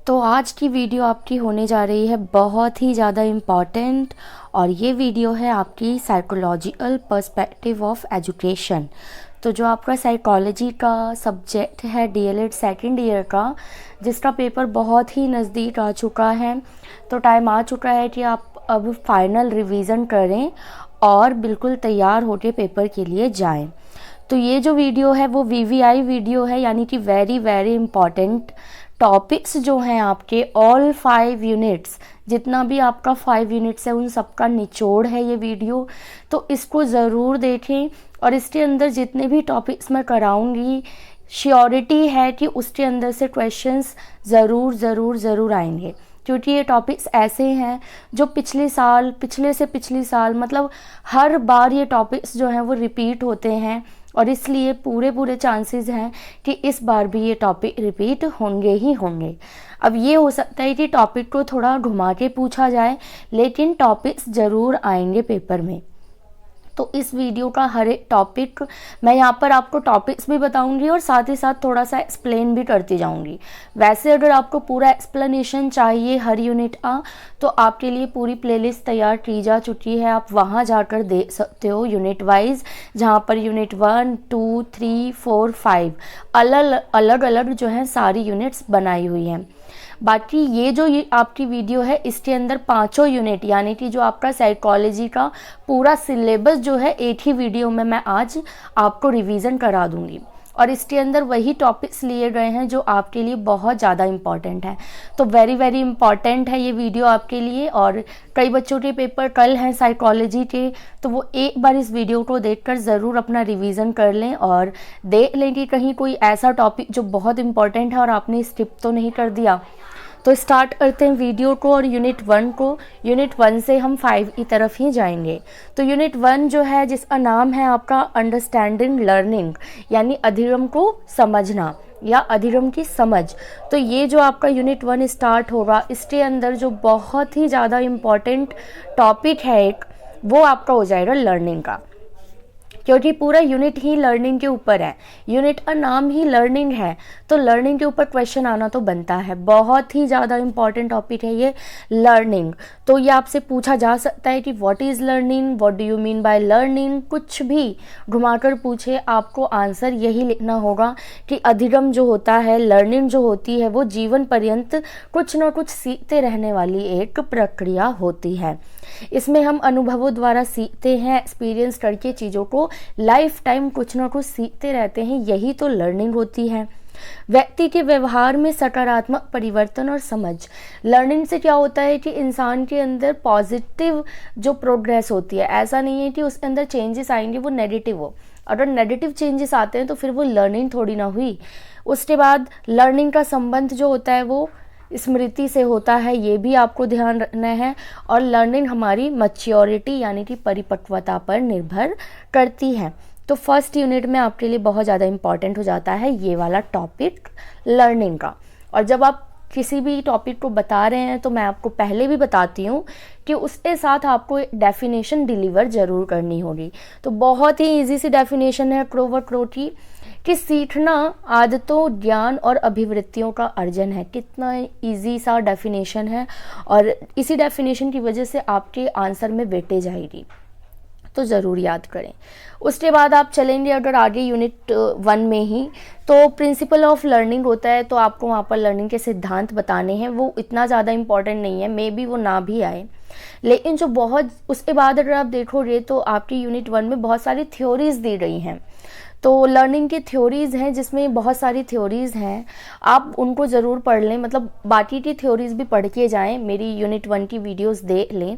तो आज की वीडियो आपकी होने जा रही है बहुत ही ज़्यादा इम्पॉर्टेंट, और ये वीडियो है आपकी साइकोलॉजिकल पर्सपेक्टिव ऑफ एजुकेशन। तो जो आपका साइकोलॉजी का सब्जेक्ट है डीएलएड सेकेंड ईयर का, जिसका पेपर बहुत ही नज़दीक आ चुका है, तो टाइम आ चुका है कि आप अब फाइनल रिवीजन करें और बिल्कुल तैयार होकर पेपर के लिए जाएं। तो ये जो वीडियो है वो वीवीआई वीडियो है, यानी कि वेरी वेरी इम्पॉर्टेंट टॉपिक्स जो हैं आपके ऑल 5 यूनिट्स, जितना भी आपका 5 यूनिट्स है उन सबका निचोड़ है ये वीडियो। तो इसको ज़रूर देखें, और इसके अंदर जितने भी टॉपिक्स मैं कराऊंगी श्योरिटी है कि उसके अंदर से क्वेश्चंस ज़रूर ज़रूर ज़रूर आएंगे, क्योंकि ये टॉपिक्स ऐसे हैं जो पिछले से पिछले साल मतलब हर बार ये टॉपिक्स जो हैं वो रिपीट होते हैं, और इसलिए पूरे चांसेस हैं कि इस बार भी ये टॉपिक रिपीट होंगे ही होंगे। अब ये हो सकता है कि टॉपिक को थोड़ा घुमा के पूछा जाए, लेकिन टॉपिक्स ज़रूर आएंगे पेपर में। तो इस वीडियो का हर एक टॉपिक मैं यहाँ पर आपको टॉपिक्स भी बताऊंगी और साथ ही साथ थोड़ा सा एक्सप्लेन भी करती जाऊंगी। वैसे अगर आपको पूरा एक्सप्लेनेशन चाहिए हर यूनिट का, तो आपके लिए पूरी प्लेलिस्ट तैयार की जा चुकी है, आप वहाँ जाकर देख सकते हो यूनिट वाइज, जहाँ पर यूनिट 1, 2, 3, 4, 5 अलग अलग जो है सारी यूनिट्स बनाई हुई हैं। बाकी ये जो आपकी वीडियो है इसके अंदर पांचों यूनिट, यानी कि जो आपका साइकोलॉजी का पूरा सिलेबस जो है एक ही वीडियो में मैं आज आपको रिवीजन करा दूंगी, और इसके अंदर वही टॉपिक्स लिए गए हैं जो आपके लिए बहुत ज़्यादा इम्पॉर्टेंट है। तो वेरी वेरी इम्पॉर्टेंट है ये वीडियो आपके लिए, और कई बच्चों के पेपर कल हैं साइकोलॉजी के, तो वो एक बार इस वीडियो को देखकर ज़रूर अपना रिवीजन कर लें और देख लें कि कहीं कोई ऐसा टॉपिक जो बहुत इम्पॉर्टेंट है और आपने स्किप तो नहीं कर दिया। तो स्टार्ट करते हैं वीडियो को, और यूनिट 1 को, यूनिट 1 से हम 5 की तरफ ही जाएंगे। तो यूनिट 1 जो है, जिसका नाम है आपका अंडरस्टैंडिंग लर्निंग, यानी अधिगम को समझना या अधिगम की समझ। तो ये जो आपका यूनिट 1 स्टार्ट होगा, इसके अंदर जो बहुत ही ज़्यादा इम्पॉर्टेंट टॉपिक है एक, वो आपका हो जाएगा लर्निंग का, क्योंकि पूरा यूनिट ही लर्निंग के ऊपर है। यूनिट का नाम ही लर्निंग है, तो लर्निंग के ऊपर क्वेश्चन आना तो बनता है। बहुत ही ज़्यादा इंपॉर्टेंट टॉपिक है ये लर्निंग। तो ये आपसे पूछा जा सकता है कि what is learning, what do you mean by learning, कुछ भी घुमाकर पूछे, आपको आंसर यही लिखना होगा कि अधिगम जो होता है, लर्निंग जो होती है, वो जीवन पर्यंत कुछ ना कुछ सीखते रहने वाली एक प्रक्रिया होती है। इसमें हम अनुभवों द्वारा सीखते हैं, एक्सपीरियंस करके चीज़ों को लाइफ टाइम कुछ ना कुछ सीखते रहते हैं, यही तो लर्निंग होती है। व्यक्ति के व्यवहार में सकारात्मक परिवर्तन और समझ। लर्निंग से क्या होता है कि इंसान के अंदर पॉजिटिव जो प्रोग्रेस होती है, ऐसा नहीं है कि उसके अंदर चेंजेस आएंगे वो नेगेटिव हो। अगर नेगेटिव चेंजेस आते हैं तो फिर वो लर्निंग थोड़ी ना हुई। उसके बाद लर्निंग का संबंध जो होता है वो स्मृति से होता है, ये भी आपको ध्यान रखना है। और लर्निंग हमारी मैच्योरिटी यानी कि परिपक्वता पर निर्भर करती है। तो फर्स्ट यूनिट में आपके लिए बहुत ज़्यादा इम्पॉर्टेंट हो जाता है ये वाला टॉपिक लर्निंग का। और जब आप किसी भी टॉपिक को बता रहे हैं तो मैं आपको पहले भी बताती हूँ कि उसके साथ आपको डेफिनेशन डिलीवर ज़रूर करनी होगी। तो बहुत ही इजी सी डेफिनेशन है क्रोवर क्रो की, कि सीखना आदतों, ज्ञान और अभिवृत्तियों का अर्जन है। कितना इजी सा डेफिनेशन है, और इसी डेफिनेशन की वजह से आपके आंसर में वेटेज आएगी, तो ज़रूर याद करें। उसके बाद आप चलेंगे अगर आगे यूनिट 1 में ही, तो प्रिंसिपल ऑफ लर्निंग होता है, तो आपको वहाँ पर लर्निंग के सिद्धांत बताने हैं। वो इतना ज़्यादा इंपॉर्टेंट नहीं है, मे बी वो ना भी आए, लेकिन जो बहुत उसके बाद अगर आप देखोगे तो आपकी यूनिट 1 में बहुत सारी थ्योरीज दी गई हैं। तो लर्निंग की थ्योरीज़ हैं, जिसमें बहुत सारी थ्योरीज़ हैं, आप उनको ज़रूर पढ़ लें, मतलब बाकी की थ्योरीज़ भी पढ़ के जाएं, मेरी यूनिट 1 की वीडियोस देख लें।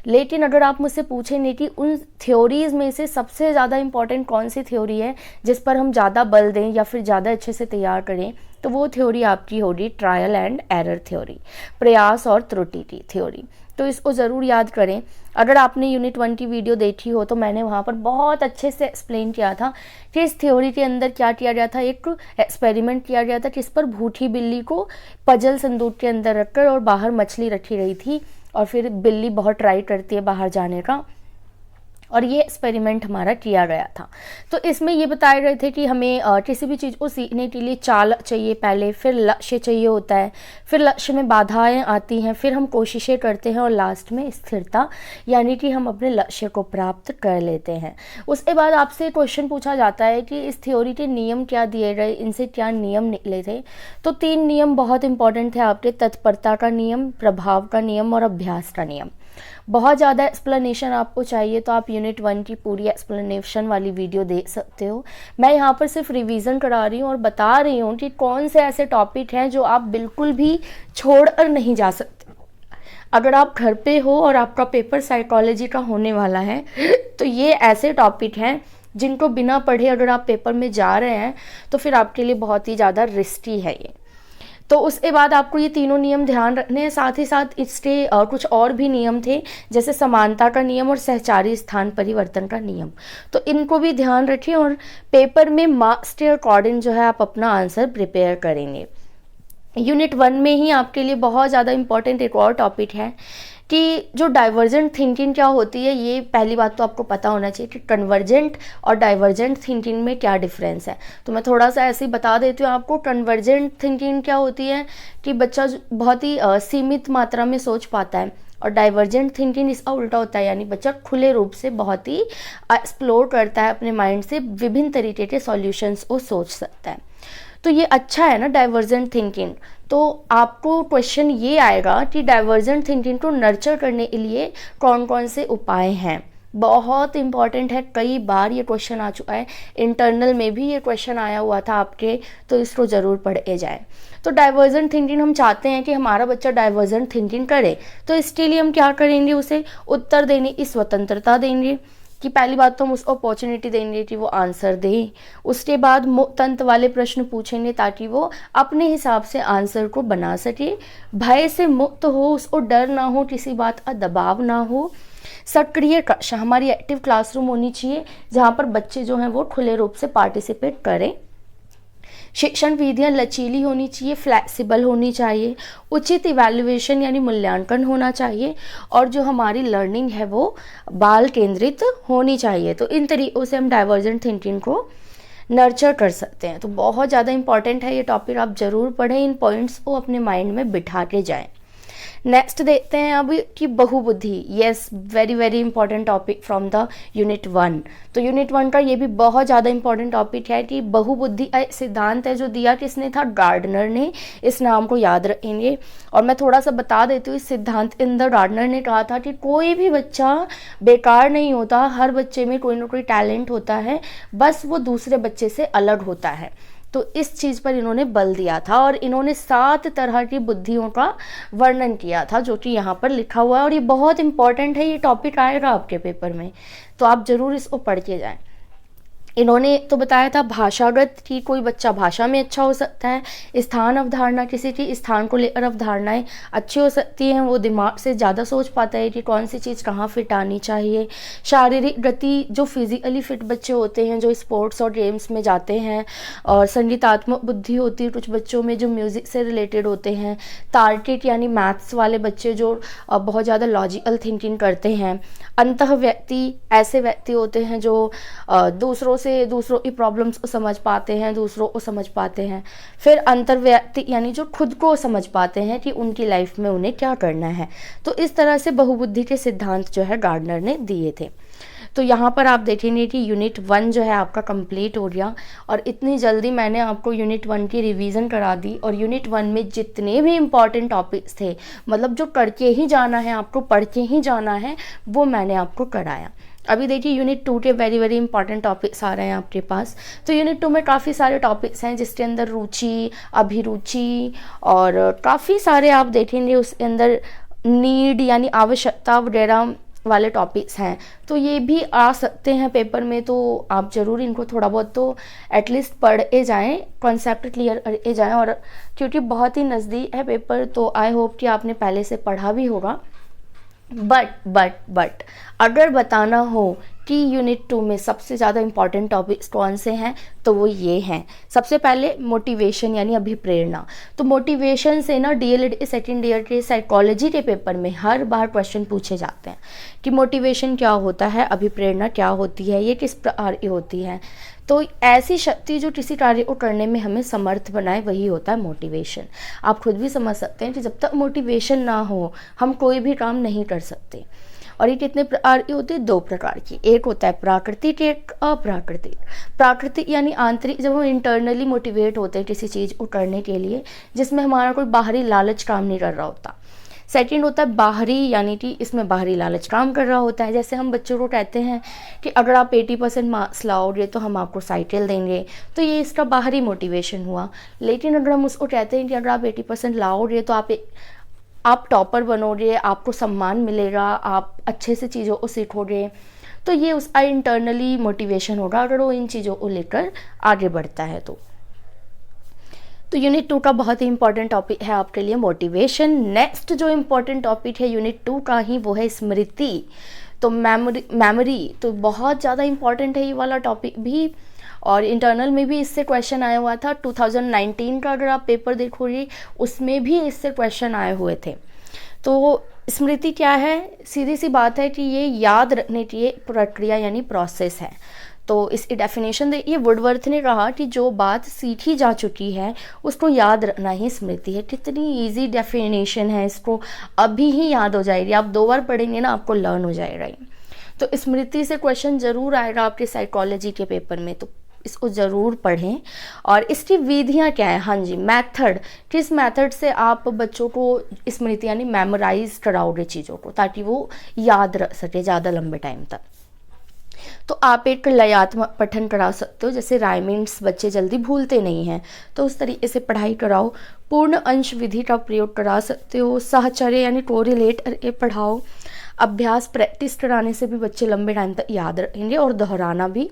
लेकिन अगर आप मुझसे पूछेंगे कि उन थ्योरीज़ में से सबसे ज़्यादा इंपॉर्टेंट कौन सी थ्योरी है जिस पर हम ज़्यादा बल दें या फिर ज़्यादा अच्छे से तैयार करें, तो वो थ्योरी आपकी होगी ट्रायल एंड एरर थ्योरी, प्रयास और त्रुटि की थ्योरी। तो इसको ज़रूर याद करें। अगर आपने यूनिट 1 की वीडियो देखी हो तो मैंने वहाँ पर बहुत अच्छे से एक्सप्लेन किया था कि इस थ्योरी के अंदर क्या किया गया था। एक एक्सपेरिमेंट किया गया था जिस पर भूठी बिल्ली को पजल संदूक के अंदर रखकर और बाहर मछली रखी गई थी, और फिर बिल्ली बहुत ट्राई करती है बाहर जाने का, और ये एक्सपेरिमेंट हमारा किया गया था। तो इसमें ये बताए गए थे कि हमें किसी भी चीज़ को सीखने के लिए चाल चाहिए पहले, फिर लक्ष्य चाहिए होता है, फिर लक्ष्य में बाधाएं आती हैं, फिर हम कोशिशें करते हैं और लास्ट में स्थिरता, यानी कि हम अपने लक्ष्य को प्राप्त कर लेते हैं। उसके बाद आपसे क्वेश्चन पूछा जाता है कि इस थ्योरी के नियम क्या दिए गए, इनसे क्या नियम निकले थे। तो 3 नियम बहुत इंपॉर्टेंट थे आपके, तत्परता का नियम, प्रभाव का नियम और अभ्यास का नियम। बहुत ज़्यादा एक्सप्लेनेशन आपको चाहिए तो आप यूनिट 1 की पूरी एक्सप्लेनेशन वाली वीडियो देख सकते हो। मैं यहाँ पर सिर्फ रिवीजन करा रही हूँ और बता रही हूँ कि कौन से ऐसे टॉपिक हैं जो आप बिल्कुल भी छोड़कर नहीं जा सकते। अगर आप घर पे हो और आपका पेपर साइकोलॉजी का होने वाला है तो ये ऐसे टॉपिक हैं जिनको बिना पढ़े अगर आप पेपर में जा रहे हैं तो फिर आपके लिए बहुत ही ज़्यादा रिस्की है ये। तो उसके बाद आपको ये तीनों नियम ध्यान रखने हैं। साथ ही साथ इसके कुछ और भी नियम थे, जैसे समानता का नियम और सहचारी स्थान परिवर्तन का नियम। तो इनको भी ध्यान रखिए और पेपर में मार्क्स के अकॉर्डिंग जो है आप अपना आंसर प्रिपेयर करेंगे। यूनिट 1 में ही आपके लिए बहुत ज़्यादा इंपॉर्टेंट एक और टॉपिक है कि जो डाइवर्जेंट थिंकिंग क्या होती है। ये पहली बात तो आपको पता होना चाहिए कि कन्वर्जेंट और डाइवर्जेंट थिंकिंग में क्या डिफरेंस है। तो मैं थोड़ा सा ऐसे ही बता देती हूँ आपको। कन्वर्जेंट थिंकिंग क्या होती है कि बच्चा बहुत ही सीमित मात्रा में सोच पाता है, और डाइवर्जेंट थिंकिंग इसका उल्टा होता है, यानी बच्चा खुले रूप से बहुत ही एक्सप्लोर करता है अपने माइंड से, विभिन्न तरीके के सॉल्यूशंस को सोच सकता है। तो ये अच्छा है ना डाइवर्जेंट थिंकिंग। तो आपको क्वेश्चन ये आएगा कि डाइवर्जेंट थिंकिंग को नर्चर करने के लिए कौन कौन से उपाय हैं। बहुत इंपॉर्टेंट है, कई बार ये क्वेश्चन आ चुका है, इंटरनल में भी ये क्वेश्चन आया हुआ था आपके, तो इसको ज़रूर पढ़े जाए। तो डाइवर्जेंट थिंकिंग हम चाहते हैं कि हमारा बच्चा डाइवर्जेंट थिंकिंग करे, तो इसके लिए हम क्या करेंगे, उसे उत्तर देने की स्वतंत्रता देंगे कि पहली बात तो हम उसको अपॉर्चुनिटी देंगे कि वो आंसर दे। उसके बाद मुक्त अंत वाले प्रश्न पूछेंगे ताकि वो अपने हिसाब से आंसर को बना सके। भय से मुक्त हो, उसको डर ना हो, किसी बात का दबाव ना हो। सक्रिय कक्षा, हमारी एक्टिव क्लासरूम होनी चाहिए जहाँ पर बच्चे जो हैं वो खुले रूप से पार्टिसिपेट करें। शिक्षण विधियाँ लचीली होनी चाहिए, फ्लैक्सिबल होनी चाहिए। उचित इवैल्यूएशन यानी मूल्यांकन होना चाहिए, और जो हमारी लर्निंग है वो बाल केंद्रित होनी चाहिए। तो इन तरीक़ों से हम डाइवर्जेंट थिंकिंग को नर्चर कर सकते हैं। तो बहुत ज़्यादा इंपॉर्टेंट है ये टॉपिक, आप ज़रूर पढ़ें, इन पॉइंट्स को अपने माइंड में बिठा के जाएँ। नेक्स्ट देखते हैं अब कि बहुबुद्धि। Yes, very very important topic from the unit 1। तो यूनिट 1 का ये भी बहुत ज़्यादा इंपॉर्टेंट टॉपिक है कि बहुबुद्धि सिद्धांत है जो दिया किसने था, गार्डनर ने। इस नाम को याद रखेंगे। और मैं थोड़ा सा बता देती हूँ, इस सिद्धांत के अंदर गार्डनर ने कहा था कि कोई भी बच्चा बेकार नहीं होता, हर बच्चे में कोई ना कोई टैलेंट होता है, बस वो दूसरे बच्चे से अलग होता है। तो इस चीज़ पर इन्होंने बल दिया था और इन्होंने 7 तरह की बुद्धियों का वर्णन किया था, जो कि यहाँ पर लिखा हुआ है। और ये बहुत इंपॉर्टेंट है, ये टॉपिक आएगा आपके पेपर में, तो आप ज़रूर इसको पढ़ के जाएं। इन्होंने तो बताया था भाषागत कि कोई बच्चा भाषा में अच्छा हो सकता है, स्थान अवधारणा, किसी की स्थान को लेकर अवधारणाएं अच्छी हो सकती हैं, वो दिमाग से ज़्यादा सोच पाता है कि कौन सी चीज़ कहाँ फिट आनी चाहिए। शारीरिक गति, जो फिजिकली फिट बच्चे होते हैं जो स्पोर्ट्स और गेम्स में जाते हैं, और संगीतात्मक बुद्धि होती है कुछ बच्चों में जो म्यूज़िक से रिलेटेड होते हैं। तार्किक यानी मैथ्स वाले बच्चे जो बहुत ज़्यादा लॉजिकल थिंकिंग करते हैं। अंतः व्यक्ति, ऐसे व्यक्ति होते हैं जो दूसरों की प्रॉब्लम्स को समझ पाते हैं, दूसरों को समझ पाते हैं। फिर अंतर्व्यक्ति यानी जो खुद को समझ पाते हैं कि उनकी लाइफ में उन्हें क्या करना है। तो इस तरह से बहुबुद्धि के सिद्धांत जो है गार्डनर ने दिए थे। तो यहाँ पर आप देखेंगे कि यूनिट 1 जो है आपका कंप्लीट हो गया, और इतनी जल्दी मैंने आपको यूनिट 1 की रिवीजन करा दी। और यूनिट 1 में जितने भी इम्पॉर्टेंट टॉपिक्स थे, मतलब जो करके ही जाना है आपको, पढ़ के ही जाना है, वो मैंने आपको कराया। अभी देखिए यूनिट 2 के वेरी वेरी इंपॉर्टेंट टॉपिक्स आ रहे हैं आपके पास। तो यूनिट 2 में काफ़ी सारे टॉपिक्स हैं जिसके अंदर रुचि, अभिरुचि और काफ़ी सारे आप देखेंगे उसके अंदर नीड यानी आवश्यकता वगैरह वाले टॉपिक्स हैं। तो ये भी आ सकते हैं पेपर में, तो आप ज़रूर इनको थोड़ा बहुत तो एटलीस्ट पढ़े जाएं, कॉन्सेप्ट क्लियर करे जाएं। और क्योंकि बहुत ही नज़दीक है पेपर, तो आई होप कि आपने पहले से पढ़ा भी होगा। बट अगर बताना हो कि यूनिट 2 में सबसे ज़्यादा इंपॉर्टेंट टॉपिक्स कौन से हैं, तो वो ये हैं। सबसे पहले मोटिवेशन यानी अभिप्रेरणा। तो मोटिवेशन से ना डीएलएड सेकेंड ईयर के साइकोलॉजी के पेपर में हर बार क्वेश्चन पूछे जाते हैं कि मोटिवेशन क्या होता है, अभिप्रेरणा क्या होती है, ये किस प्रकार की होती है। तो ऐसी शक्ति जो किसी कार्य को करने में हमें समर्थ बनाए, वही होता है मोटिवेशन। आप खुद भी समझ सकते हैं कि जब तक मोटिवेशन ना हो हम कोई भी काम नहीं कर सकते। और ये कितने प्रकार की होती है? 2 प्रकार की। एक होता है प्राकृतिक, एक अप्राकृतिक। प्राकृतिक यानी आंतरिक, जब हम इंटरनली मोटिवेट होते हैं किसी चीज़ को करने के लिए, जिसमें हमारा कोई बाहरी लालच काम नहीं कर रहा होता। सेकंड होता है बाहरी, यानी कि इसमें बाहरी लालच काम कर रहा होता है। जैसे हम बच्चों को कहते हैं कि अगर आप 80% मार्क्स लाओगे तो हम आपको साइकिल देंगे, तो ये इसका बाहरी मोटिवेशन हुआ। लेकिन अगर हम उसको कहते हैं कि अगर आप 80% लाओगे तो आप टॉपर बनोगे, आपको सम्मान मिलेगा, आप अच्छे से चीज़ों को सीखोगे, तो ये उसका इंटरनली मोटिवेशन होगा अगर वो इन चीज़ों को लेकर आगे बढ़ता है। तो यूनिट 2 का बहुत ही इंपॉर्टेंट टॉपिक है आपके लिए मोटिवेशन। नेक्स्ट जो इम्पॉर्टेंट टॉपिक है यूनिट 2 का ही, वो है स्मृति। तो मेमोरी तो बहुत ज़्यादा इंपॉर्टेंट है ये वाला टॉपिक भी, और इंटरनल में भी इससे क्वेश्चन आया हुआ था। 2019 का अगर आप पेपर देखोगे उसमें भी इससे क्वेश्चन आए हुए थे। तो स्मृति क्या है? सीधी सी बात है कि ये याद रखने की एक प्रक्रिया यानी प्रोसेस है। तो इसकी डेफिनेशन देखिए, वुडवर्थ ने कहा कि जो बात सीखी जा चुकी है उसको याद रखना ही स्मृति है। कितनी इजी डेफिनेशन है, इसको अभी ही याद हो जाएगी। आप 2 बार पढ़ेंगे ना, आपको लर्न हो जाएगा। तो स्मृति से क्वेश्चन जरूर आएगा आपके साइकोलॉजी के पेपर में, तो इसको ज़रूर पढ़ें। और इसकी विधियाँ क्या है? हाँ जी, मेथड, किस मेथड से आप बच्चों को स्मृति यानी मेमोराइज कराओगे चीज़ों को, ताकि वो याद रख सके ज़्यादा लंबे टाइम तक। तो आप एक लयात्मक पठन करा सकते हो, जैसे राइमिंग्स बच्चे जल्दी भूलते नहीं हैं, तो उस तरीके से पढ़ाई कराओ। पूर्ण अंश विधि का प्रयोग करा सकते हो। साहचर्य यानी कोरिलेट करके पढ़ाओ। अभ्यास, प्रैक्टिस कराने से भी बच्चे लंबे टाइम तक याद रखेंगे, और दोहराना भी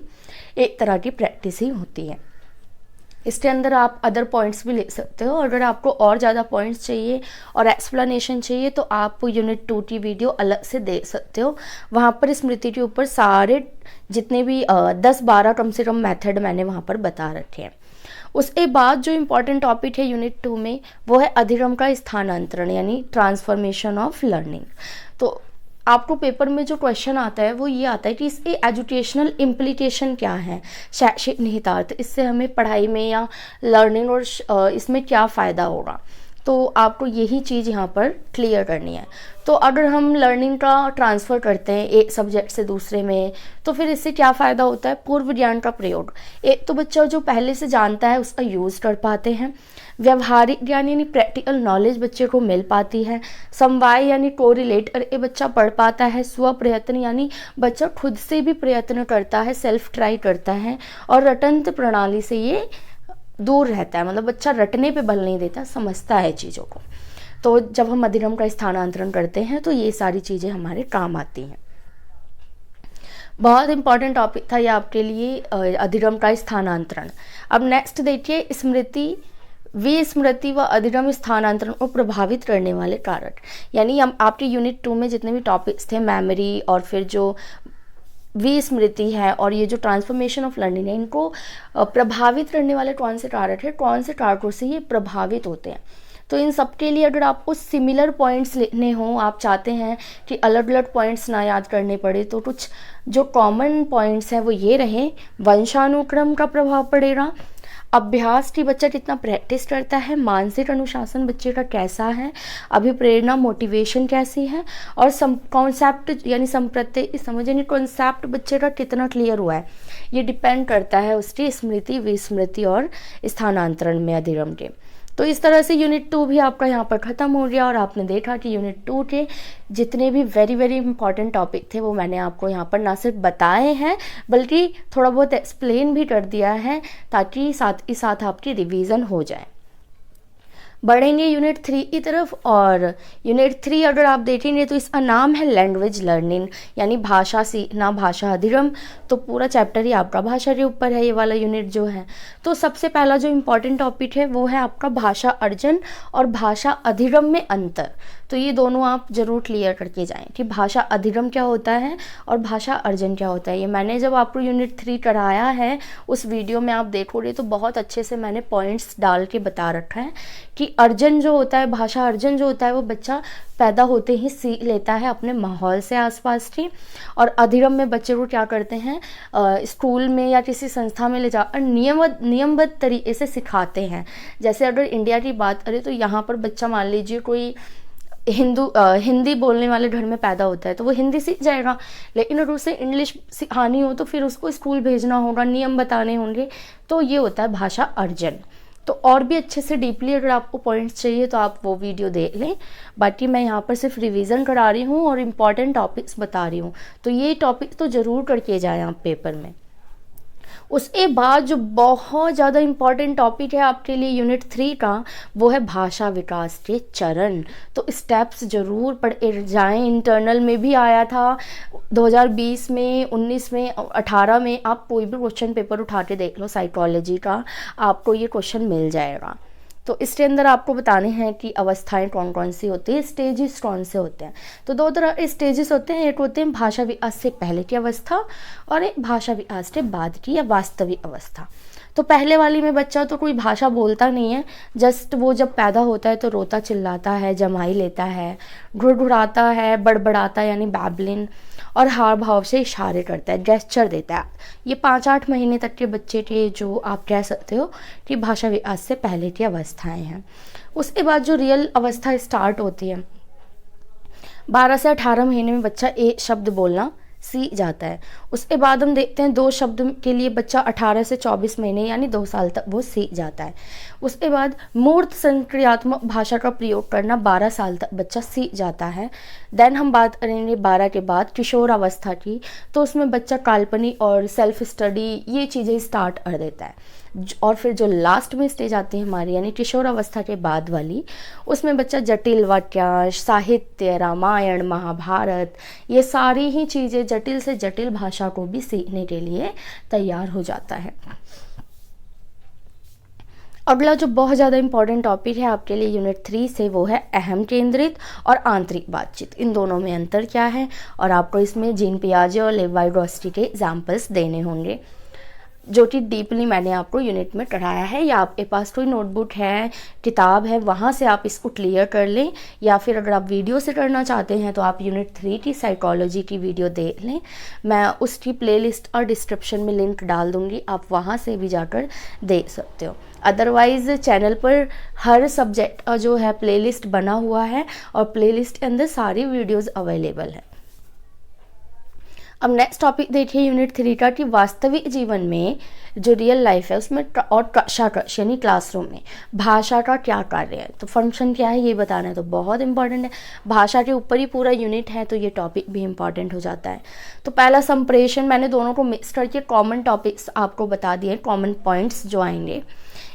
एक तरह की प्रैक्टिस ही होती है। इसके अंदर आप अदर पॉइंट्स भी ले सकते हो। अगर आपको और ज़्यादा पॉइंट्स चाहिए और एक्सप्लेनेशन चाहिए तो आप यूनिट 2 की वीडियो अलग से देख सकते हो। वहाँ पर स्मृति के ऊपर सारे जितने भी 10-12 कम से कम मेथड मैंने वहाँ पर बता रखे हैं। उसके बाद जो इम्पॉर्टेंट टॉपिक है यूनिट 2 में, वो है अधिगम का स्थानांतरण यानी ट्रांसफॉर्मेशन ऑफ लर्निंग। तो आपको पेपर में जो क्वेश्चन आता है वो ये आता है कि इसके एजुकेशनल इम्प्लीकेशन क्या है, शैक्षिक निहितार्थ, इससे हमें पढ़ाई में या लर्निंग और इसमें क्या फ़ायदा होगा। तो आपको यही चीज़ यहाँ पर क्लियर करनी है। तो अगर हम लर्निंग का ट्रांसफ़र करते हैं एक सब्जेक्ट से दूसरे में, तो फिर इससे क्या फ़ायदा होता है? पूर्व ज्ञान का प्रयोग। एक तो बच्चा जो पहले से जानता है उसका यूज़ कर पाते हैं। व्यवहारिक ज्ञान यानी प्रैक्टिकल नॉलेज बच्चे को मिल पाती है। समवाय यानी कोरिलेट करके बच्चा पढ़ पाता है। स्व प्रयत्न यानी बच्चा खुद से भी प्रयत्न करता है, सेल्फ ट्राई करता है। और रटंत प्रणाली से ये दूर रहता है, मतलब बच्चा रटने पे बल नहीं देता, समझता है चीज़ों को। तो जब हम अधिगम का स्थानांतरण करते हैं तो ये सारी चीज़ें हमारे काम आती हैं। बहुत इंपॉर्टेंट टॉपिक था ये आपके लिए, अधिगम का स्थानांतरण। अब नेक्स्ट देखिए, स्मृति, विस्मृति व अधिगम स्थानांतरण को प्रभावित करने वाले कारक। यानी हम आपके यूनिट 2 में जितने भी टॉपिक्स थे, मेमोरी और फिर जो विस्मृति है और ये जो ट्रांसफॉर्मेशन ऑफ लर्निंग है, इनको प्रभावित करने वाले कौन से कारक है, कौन से कारकों से ये प्रभावित होते हैं। तो इन सब के लिए अगर आपको सिमिलर पॉइंट्स लिखने हों, आप चाहते हैं कि अलग अलग पॉइंट्स ना याद करने पड़े, तो कुछ जो कॉमन पॉइंट्स हैं वो ये रहे। वंशानुक्रम का प्रभाव पड़ेगा। अभ्यास की बच्चा कितना प्रैक्टिस करता है। मानसिक अनुशासन बच्चे का कैसा है। अभिप्रेरणा, मोटिवेशन कैसी है। और कॉन्सेप्ट यानी संप्रत्यय समझ यानी कॉन्सेप्ट बच्चे का कितना क्लियर हुआ है, ये डिपेंड करता है उसकी स्मृति, विस्मृति और स्थानांतरण में अधिगम के। तो इस तरह से यूनिट 2 भी आपका यहाँ पर ख़त्म हो गया, और आपने देखा कि यूनिट 2 के जितने भी वेरी वेरी इंपॉर्टेंट टॉपिक थे वो मैंने आपको यहाँ पर ना सिर्फ बताए हैं बल्कि थोड़ा बहुत एक्सप्लेन भी कर दिया है, ताकि साथ ही साथ आपकी रिवीजन हो जाए। बढ़ेंगे यूनिट 3 की तरफ, और यूनिट 3 अगर आप देखेंगे तो इसका नाम है लैंग्वेज लर्निंग यानी भाषा सीखना, भाषा अधिगम। तो पूरा चैप्टर ही आपका भाषा के ऊपर है, ये वाला यूनिट जो है। तो सबसे पहला जो इम्पॉर्टेंट टॉपिक है वो है आपका भाषा अर्जन और भाषा अधिगम में अंतर। तो ये दोनों आप ज़रूर क्लियर करके जाएं कि भाषा अधिगम क्या होता है और भाषा अर्जन क्या होता है। ये मैंने जब आपको यूनिट 3 कराया है उस वीडियो में आप देखोगे तो बहुत अच्छे से मैंने पॉइंट्स डाल के बता रखा है कि अर्जन जो होता है, भाषा अर्जन जो होता है वो बच्चा पैदा होते ही सीख लेता है अपने माहौल से आसपास की। और अधिगम में बच्चे को क्या करते हैं, स्कूल में या किसी संस्था में ले जाकर नियमबद्ध तरीके से सिखाते हैं। जैसे अगर इंडिया की बात करें तो यहाँ पर बच्चा मान लीजिए कोई हिंदी बोलने वाले घर में पैदा होता है तो वो हिंदी सीख जाएगा, लेकिन अगर उसे इंग्लिश सिखानी हो तो फिर उसको स्कूल भेजना होगा, नियम बताने होंगे। तो ये होता है भाषा अर्जन। तो और भी अच्छे से डीपली अगर आपको पॉइंट्स चाहिए तो आप वो वीडियो देख लें। बाकी मैं यहाँ पर सिर्फ रिवीजन करा रही हूँ और इम्पॉर्टेंट टॉपिक्स बता रही हूँ, तो ये टॉपिक तो ज़रूर करके जाएँ आप पेपर में। उसके बाद जो बहुत ज़्यादा इम्पॉर्टेंट टॉपिक है आपके लिए यूनिट 3 का, वो है भाषा विकास के चरण। तो स्टेप्स ज़रूर पढ़ जाएं। इंटरनल में भी आया था 2020 में, 19 में, 18 में। आप कोई भी क्वेश्चन पेपर उठा के देख लो साइकोलॉजी का, आपको ये क्वेश्चन मिल जाएगा। तो इसके अंदर आपको बताने हैं कि अवस्थाएं कौन कौन सी होती है, स्टेजेस कौन से होते हैं। तो दो तरह स्टेजेस होते हैं, एक होते हैं भाषा विकास से पहले की अवस्था और एक भाषा विकास के बाद की या वास्तविक अवस्था। तो पहले वाली में बच्चा तो कोई भाषा बोलता नहीं है, जस्ट वो जब पैदा होता है तो रोता चिल्लाता है, जमाई लेता है, घुड़घुड़ाता है, बड़बड़ाता है यानी बैबलिन, और हाव भाव से इशारे करता है, जेस्चर देता है। ये 5-8 महीने तक के बच्चे के जो आप कह सकते हो कि भाषा विकास से पहले की अवस्थाएं हैं। उसके बाद जो रियल अवस्था स्टार्ट होती है 12 से 18 महीने में बच्चा एक शब्द बोलना सीख जाता है। उसके बाद हम देखते हैं 2 शब्द के लिए बच्चा 18 से 24 महीने यानी 2 साल तक वो सीख जाता है। उसके बाद मूर्त संक्रियात्मक भाषा का प्रयोग करना 12 साल तक बच्चा सीख जाता है। देन हम बात करेंगे 12 के बाद किशोर अवस्था की, तो उसमें बच्चा काल्पनिक और सेल्फ स्टडी ये चीज़ें स्टार्ट कर देता है। और फिर जो लास्ट में स्टेज आती है हमारी यानी किशोर अवस्था के बाद वाली, उसमें बच्चा जटिल वाक्यांश, साहित्य, रामायण, महाभारत, ये सारी ही चीज़ें जटिल से जटिल भाषा को भी सीखने के लिए तैयार हो जाता है। अगला जो बहुत ज़्यादा इंपॉर्टेंट टॉपिक है आपके लिए यूनिट 3 से, वो है अहम केंद्रित और आंतरिक बातचीत। इन दोनों में अंतर क्या है, और आपको इसमें जीन पियाजे और लेव वाइगोत्स्की के एग्जाम्पल्स देने होंगे, जो कि डीपली मैंने आपको यूनिट में कराया है। या आपके पास कोई नोटबुक है, किताब है, वहाँ से आप इसको क्लियर कर लें, या फिर अगर आप वीडियो से करना चाहते हैं तो आप यूनिट 3 की साइकोलॉजी की वीडियो देख लें। मैं उसकी प्लेलिस्ट और डिस्क्रिप्शन में लिंक डाल दूँगी, आप वहाँ से भी जाकर देख सकते हो। अदरवाइज़ चैनल पर हर सब्जेक्ट का जो है प्लेलिस्ट बना हुआ है और प्लेलिस्ट के अंदर सारी वीडियोज़ अवेलेबल है। अब नेक्स्ट टॉपिक देखिए यूनिट 3 का, कि वास्तविक जीवन में जो रियल लाइफ है उसमें और कक्षा यानी क्लासरूम में भाषा का क्या कार्य है, तो फंक्शन क्या है ये बताना है। तो बहुत इंपॉर्टेंट है, भाषा के ऊपर ही पूरा यूनिट है तो ये टॉपिक भी इंपॉर्टेंट हो जाता है। तो पहला संप्रेषण, मैंने दोनों को मिक्स करके कॉमन टॉपिक्स आपको बता दिए, कॉमन पॉइंट्स जो आएंगे।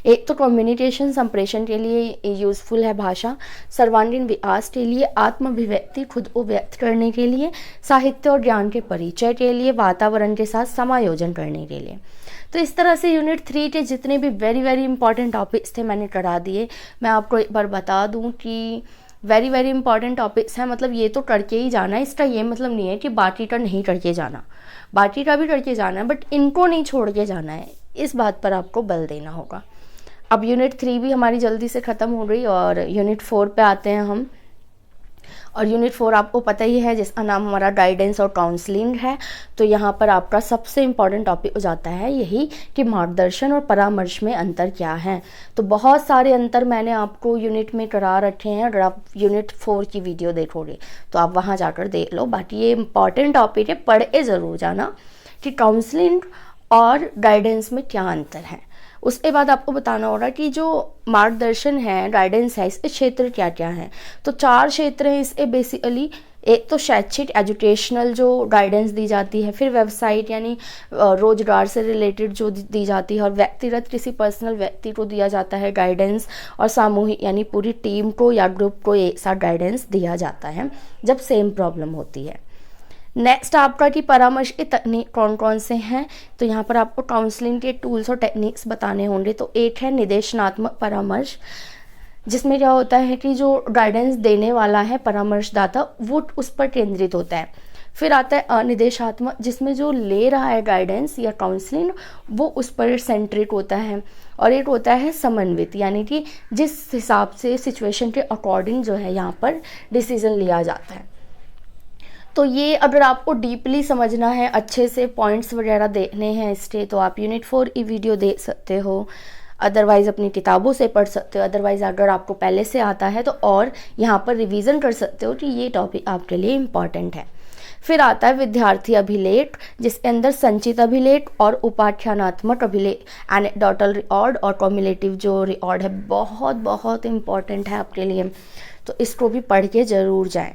एक तो कम्युनिकेशन संप्रेषण के लिए यूज़फुल है भाषा, सर्वांगीण विकास के लिए, आत्माभिव्यक्ति खुद को व्यक्त करने के लिए, साहित्य और ज्ञान के परिचय के लिए, वातावरण के साथ समायोजन करने के लिए। तो इस तरह से यूनिट 3 के जितने भी वेरी वेरी इंपॉर्टेंट टॉपिक्स थे मैंने करा दिए। मैं आपको एक बार बता दूं कि वेरी वेरी इंपॉर्टेंट टॉपिक्स हैं, मतलब ये तो करके ही जाना है। इसका ये मतलब नहीं है कि बाकी का नहीं करके जाना, बाकी का भी करके जाना है, बट इनको नहीं छोड़ के जाना है, इस बात पर आपको बल देना होगा। अब यूनिट 3 भी हमारी जल्दी से ख़त्म हो गई और यूनिट 4 पे आते हैं हम। और यूनिट 4 आपको पता ही है जिसका नाम हमारा गाइडेंस और काउंसलिंग है। तो यहाँ पर आपका सबसे इम्पॉर्टेंट टॉपिक हो जाता है यही कि मार्गदर्शन और परामर्श में अंतर क्या है। तो बहुत सारे अंतर मैंने आपको यूनिट में करा रखे हैं, अगर आप यूनिट 4 की वीडियो देखोगे तो आप वहाँ जाकर देख लो। बाकी ये इम्पॉर्टेंट टॉपिक है, पढ़े ज़रूर जाना कि काउंसलिंग और गाइडेंस में क्या अंतर है। उसके बाद आपको बताना होगा कि जो मार्गदर्शन है, गाइडेंस है, इसके क्षेत्र क्या क्या हैं। तो 4 क्षेत्र हैं इसके बेसिकली। एक तो शैक्षिक एजुकेशनल जो गाइडेंस दी जाती है, फिर वेबसाइट यानी रोजगार से रिलेटेड जो दी जाती है, और व्यक्तिगत किसी पर्सनल व्यक्ति को दिया जाता है गाइडेंस, और सामूहिक यानी पूरी टीम को या ग्रुप को एक साथ गाइडेंस दिया जाता है जब सेम प्रॉब्लम होती है। नेक्स्ट आपका कि परामर्श की तकनीक कौन कौन से हैं। तो यहाँ पर आपको काउंसलिंग के टूल्स और टेक्निक्स बताने होंगे। तो एक है निर्देशनात्मक परामर्श, जिसमें क्या होता है कि जो गाइडेंस देने वाला है परामर्शदाता वो उस पर केंद्रित होता है। फिर आता है अनिर्देशात्मक, जिसमें जो ले रहा है गाइडेंस या काउंसलिंग वो उस पर सेंट्रिक होता है। और एक होता है समन्वित, यानी कि जिस हिसाब से सिचुएशन के अकॉर्डिंग जो है यहाँ पर डिसीजन लिया जाता है। तो ये अगर आपको डीपली समझना है, अच्छे से पॉइंट्स वगैरह देखने हैं इसके, तो आप यूनिट 4 ई वीडियो देख सकते हो। अदरवाइज़ अपनी किताबों से पढ़ सकते हो। अदरवाइज़ अगर आपको पहले से आता है तो और यहाँ पर रिवीजन कर सकते हो कि ये टॉपिक आपके लिए इम्पॉर्टेंट है। फिर आता है विद्यार्थी अभिलेख, जिसके अंदर संचित अभिलेख और उपाख्यानात्मक अभिलेख, एनेक्डोटल रिकॉर्ड और कॉम्युलेटिव जो रिकॉर्ड है, बहुत बहुत इम्पॉर्टेंट है आपके लिए, तो इसको भी पढ़ के ज़रूर जाएं।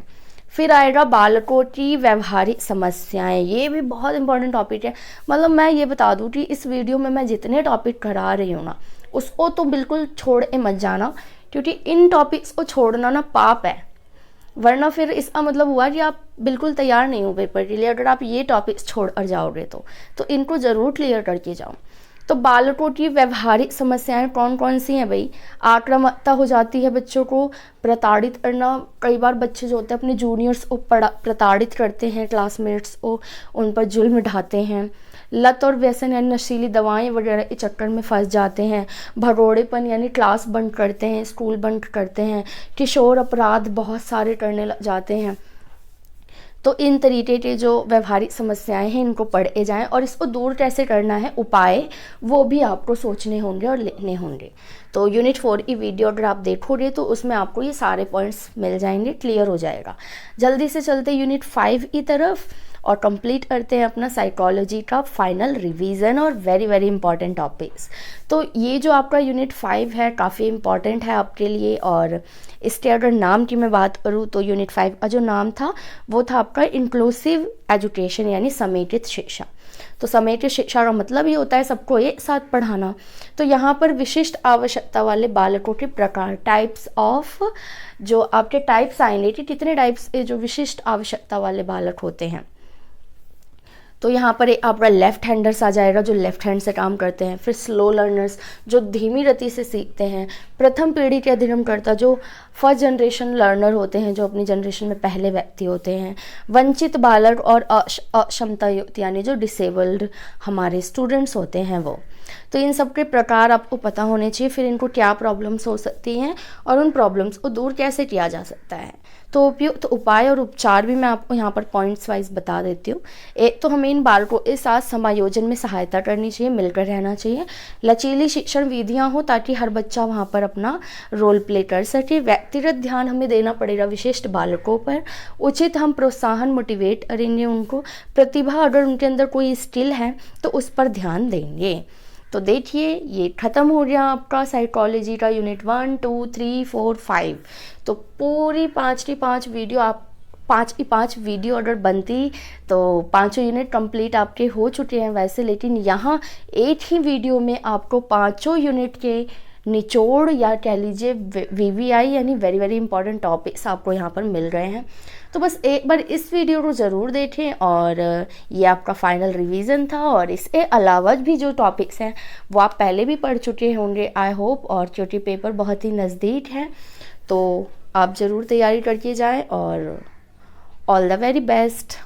फिर आएगा बालकों की व्यवहारिक समस्याएं, ये भी बहुत इंपॉर्टेंट टॉपिक है। मतलब मैं ये बता दूं कि इस वीडियो में मैं जितने टॉपिक करा रही हूँ ना, उसको तो बिल्कुल छोड़ के मत जाना, क्योंकि इन टॉपिक्स को छोड़ना ना पाप है। वरना फिर इसका मतलब हुआ कि आप बिल्कुल तैयार नहीं हो पेपर के लिए, अगर आप ये टॉपिक्स छोड़ कर जाओगे तो इनको ज़रूर क्लियर करके जाओ। तो बालकों की व्यवहारिक समस्याएं कौन कौन सी हैं भाई? आक्रामकता हो जाती है, बच्चों को प्रताड़ित करना। कई बार बच्चे जो होते हैं अपने जूनियर्स को प्रताड़ित करते हैं, क्लासमेट्स को उन पर जुल्म ढाते हैं। लत और व्यसन यानी नशीली दवाएं वगैरह के चक्कर में फंस जाते हैं। भगोड़ेपन यानी क्लास बंक करते हैं, स्कूल बंक करते हैं। किशोर अपराध बहुत सारे करने लग जाते हैं। तो इन तरीके के जो व्यवहारिक समस्याएं हैं इनको पढ़े जाएं, और इसको दूर कैसे करना है, उपाय वो भी आपको सोचने होंगे और लिखने होंगे। तो यूनिट 4 की वीडियो अगर आप देखोगे तो उसमें आपको ये सारे पॉइंट्स मिल जाएंगे, क्लियर हो जाएगा। जल्दी से चलते यूनिट 5 की तरफ और कंप्लीट करते हैं अपना साइकोलॉजी का फाइनल रिवीजन और वेरी वेरी इंपॉर्टेंट टॉपिक्स। तो ये जो आपका यूनिट 5 है काफ़ी इंपॉर्टेंट है आपके लिए। और इसके अगर नाम की मैं बात करूँ तो यूनिट 5 का जो नाम था वो था आपका इंक्लूसिव एजुकेशन, यानी समेकित शिक्षा। तो समेकित शिक्षा का मतलब ये होता है सबको एक साथ पढ़ाना। तो यहाँ पर विशिष्ट आवश्यकता वाले बालकों के प्रकार, टाइप्स ऑफ, जो आपके टाइप्स आएंगे कि कितने टाइप्स के जो विशिष्ट आवश्यकता वाले बालक होते हैं। तो यहाँ पर एक आपका लेफ्ट हैंडर्स आ जाएगा जो लेफ्ट हैंड से काम करते हैं। फिर स्लो लर्नर्स जो धीमी गति से सीखते हैं। प्रथम पीढ़ी के अधिगमकर्ता जो फर्स्ट जनरेशन लर्नर होते हैं, जो अपनी जनरेशन में पहले व्यक्ति होते हैं। वंचित बालक और अक्षमता युक्त यानी जो डिसेबल्ड हमारे स्टूडेंट्स होते हैं वो। तो इन सब के प्रकार आपको पता होने चाहिए। फिर इनको क्या प्रॉब्लम्स हो सकती हैं और उन प्रॉब्लम्स को दूर कैसे किया जा सकता है। तो उपयुक्त उपाय और उपचार भी मैं आपको यहाँ पर पॉइंट्स वाइज बता देती हूँ। एक तो हमें इन बालकों के साथ समायोजन में सहायता करनी चाहिए, मिलकर रहना चाहिए। लचीली शिक्षण विधियाँ हो ताकि हर बच्चा वहाँ पर अपना रोल प्ले कर सके। व्यक्तिगत ध्यान हमें देना पड़ेगा विशिष्ट बालकों पर। उचित हम प्रोत्साहन मोटिवेट करेंगे उनको। प्रतिभा अगर उनके अंदर कोई स्किल है तो उस पर ध्यान देंगे। तो देखिए ये ख़त्म हो गया आपका साइकोलॉजी का यूनिट 1, 2, 3, 4, 5। तो पूरी 5 की 5 वीडियो आप 5 की 5 वीडियो अगर बनती तो 5 यूनिट कंप्लीट आपके हो चुके हैं वैसे, लेकिन यहाँ एक ही वीडियो में आपको 5 यूनिट के निचोड़ या कह लीजिए VVI यानी वेरी वेरी इंपॉर्टेंट टॉपिक्स आपको यहाँ पर मिल गए हैं। तो बस एक बार इस वीडियो को ज़रूर देखें। और ये आपका फाइनल रिवीजन था, और इसके अलावा भी जो टॉपिक्स हैं वो आप पहले भी पढ़ चुके होंगे आई होप। और क्योंकि पेपर बहुत ही नज़दीक है तो आप ज़रूर तैयारी करके जाएं, और ऑल द वेरी बेस्ट।